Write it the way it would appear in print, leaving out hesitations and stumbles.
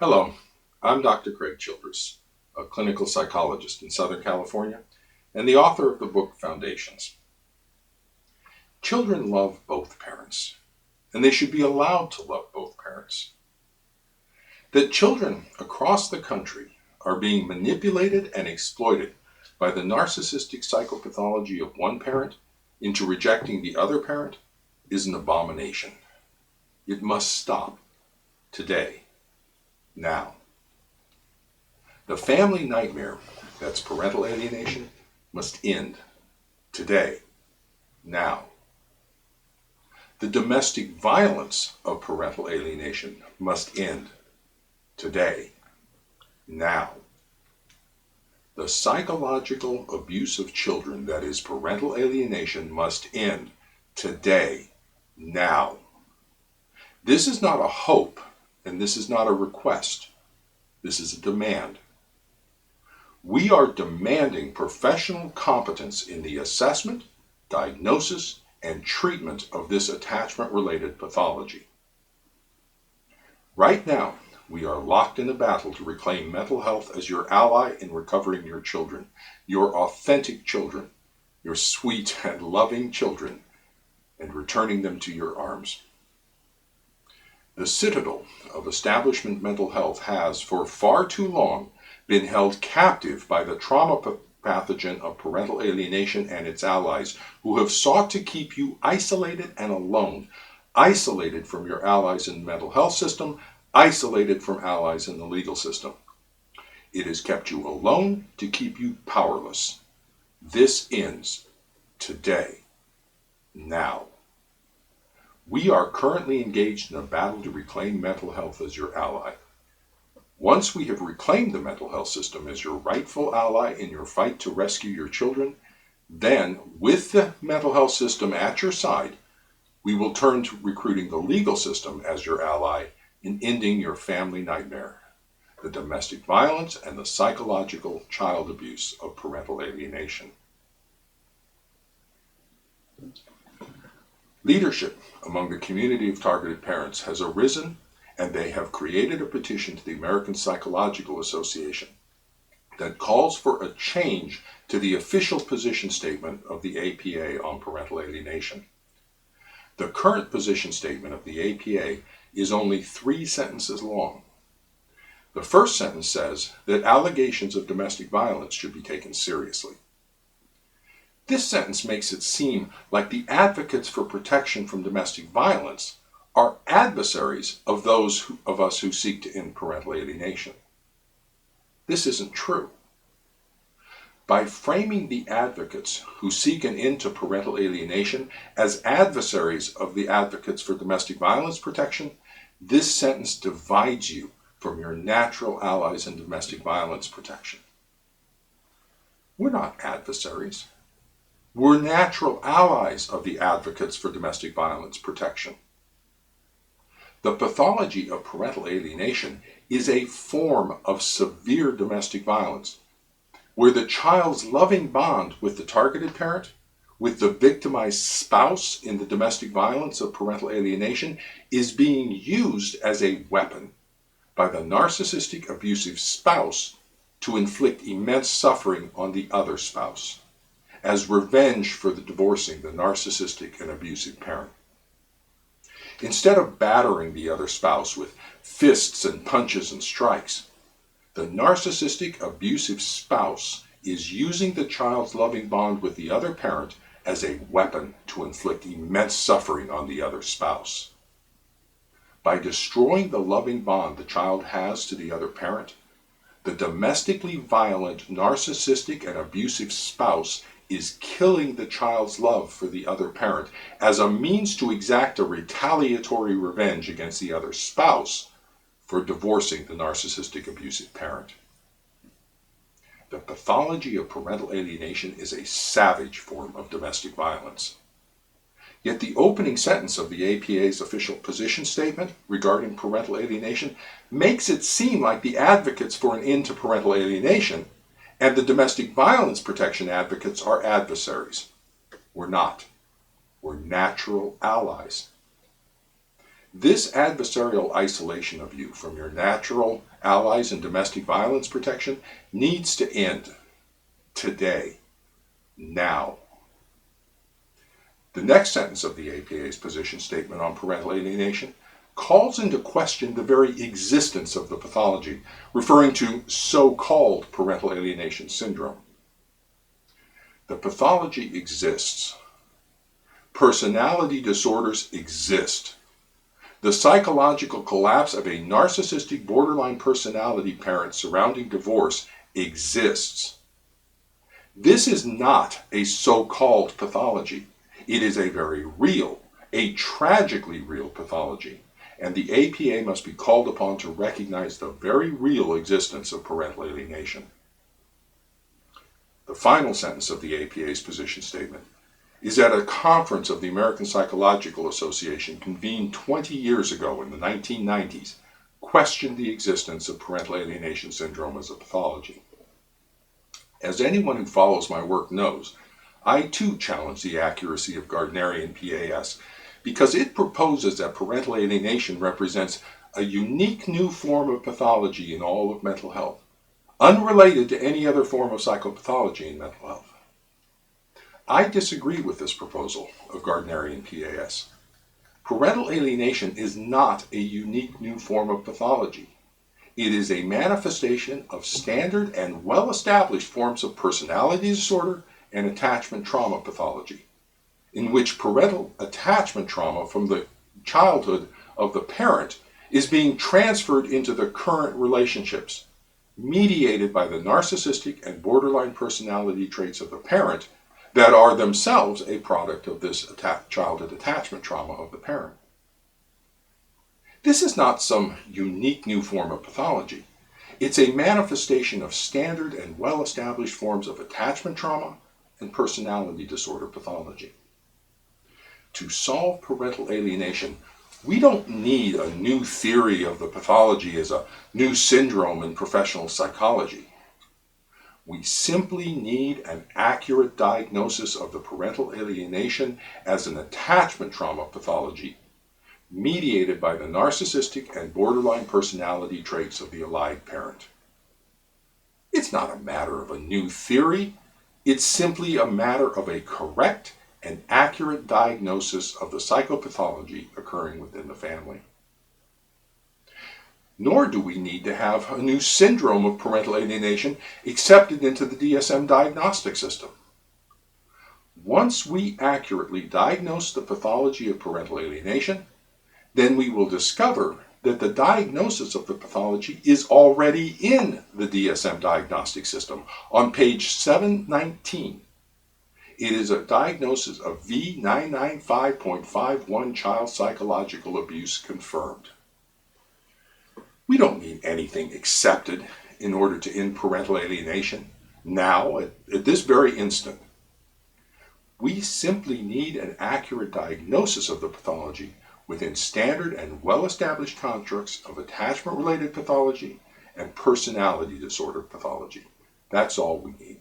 Hello, I'm Dr. Craig Childress, a clinical psychologist in Southern California and the author of the book Foundations. Children love both parents, and they should be allowed to love both parents. That children across the country are being manipulated and exploited by the narcissistic psychopathology of one parent into rejecting the other parent is an abomination. It must stop today, now. The family nightmare, that's parental alienation, must end today, now. The domestic violence of parental alienation must end today, now. The psychological abuse of children that is parental alienation must end today, now. This is not a hope, and this is not a request. This is a demand. We are demanding professional competence in the assessment, diagnosis, and treatment of this attachment-related pathology. Right now, we are locked in a battle to reclaim mental health as your ally in recovering your children, your authentic children, your sweet and loving children, and returning them to your arms. The citadel of establishment mental health has, for far too long, been held captive by the trauma pathogen of parental alienation and its allies, who have sought to keep you isolated and alone, isolated from your allies in the mental health system, isolated from allies in the legal system. It has kept you alone to keep you powerless. This ends today, now. We are currently engaged in a battle to reclaim mental health as your ally. Once we have reclaimed the mental health system as your rightful ally in your fight to rescue your children, then, with the mental health system at your side, we will turn to recruiting the legal system as your ally in ending your family nightmare, the domestic violence and the psychological child abuse of parental alienation. Leadership among the community of targeted parents has arisen, and they have created a petition to the American Psychological Association that calls for a change to the official position statement of the APA on parental alienation. The current position statement of the APA is only 3 sentences long. The first sentence says that allegations of domestic violence should be taken seriously. This sentence makes it seem like the advocates for protection from domestic violence are adversaries of those of us who seek to end parental alienation. This isn't true. By framing the advocates who seek an end to parental alienation as adversaries of the advocates for domestic violence protection, this sentence divides you from your natural allies in domestic violence protection. We're not adversaries. We're natural allies of the advocates for domestic violence protection. The pathology of parental alienation is a form of severe domestic violence, where the child's loving bond with the targeted parent, with the victimized spouse in the domestic violence of parental alienation, is being used as a weapon by the narcissistic abusive spouse to inflict immense suffering on the other spouse, as revenge for the divorcing the narcissistic and abusive parent. Instead of battering the other spouse with fists and punches and strikes, the narcissistic abusive spouse is using the child's loving bond with the other parent as a weapon to inflict immense suffering on the other spouse. By destroying the loving bond the child has to the other parent, the domestically violent, narcissistic, and abusive spouse is killing the child's love for the other parent as a means to exact a retaliatory revenge against the other spouse for divorcing the narcissistic abusive parent. The pathology of parental alienation is a savage form of domestic violence. Yet the opening sentence of the APA's official position statement regarding parental alienation makes it seem like the advocates for an end to parental alienation and the domestic violence protection advocates are adversaries. We're not. We're natural allies. This adversarial isolation of you from your natural allies in domestic violence protection, needs to end today, now. The next sentence of the APA's position statement on parental alienation calls into question the very existence of the pathology, referring to so-called parental alienation syndrome. The pathology exists. Personality disorders exist. The psychological collapse of a narcissistic borderline personality parent surrounding divorce exists. This is not a so-called pathology. It is a very real, a tragically real pathology, and the APA must be called upon to recognize the very real existence of parental alienation. The final sentence of the APA's position statement is at a conference of the American Psychological Association convened 20 years ago in the 1990s, questioned the existence of parental alienation syndrome as a pathology. As anyone who follows my work knows, I too challenge the accuracy of Gardnerian PAS because it proposes that parental alienation represents a unique new form of pathology in all of mental health, unrelated to any other form of psychopathology in mental health. I disagree with this proposal of Gardnerian PAS. Parental alienation is not a unique new form of pathology. It is a manifestation of standard and well-established forms of personality disorder and attachment trauma pathology, in which parental attachment trauma from the childhood of the parent is being transferred into the current relationships, mediated by the narcissistic and borderline personality traits of the parent that are themselves a product of this childhood attachment trauma of the parent. This is not some unique new form of pathology. It's a manifestation of standard and well-established forms of attachment trauma and personality disorder pathology. To solve parental alienation, we don't need a new theory of the pathology as a new syndrome in professional psychology. We simply need an accurate diagnosis of the parental alienation as an attachment trauma pathology mediated by the narcissistic and borderline personality traits of the allied parent. It's not a matter of a new theory. It's simply a matter of a correct and accurate diagnosis of the psychopathology occurring within the family. Nor do we need to have a new syndrome of parental alienation accepted into the DSM diagnostic system. Once we accurately diagnose the pathology of parental alienation, then we will discover that the diagnosis of the pathology is already in the DSM diagnostic system on page 719. It is a diagnosis of V995.51 child psychological abuse confirmed. We don't need anything accepted in order to end parental alienation now, at this very instant. We simply need an accurate diagnosis of the pathology within standard and well-established constructs of attachment-related pathology and personality disorder pathology. That's all we need.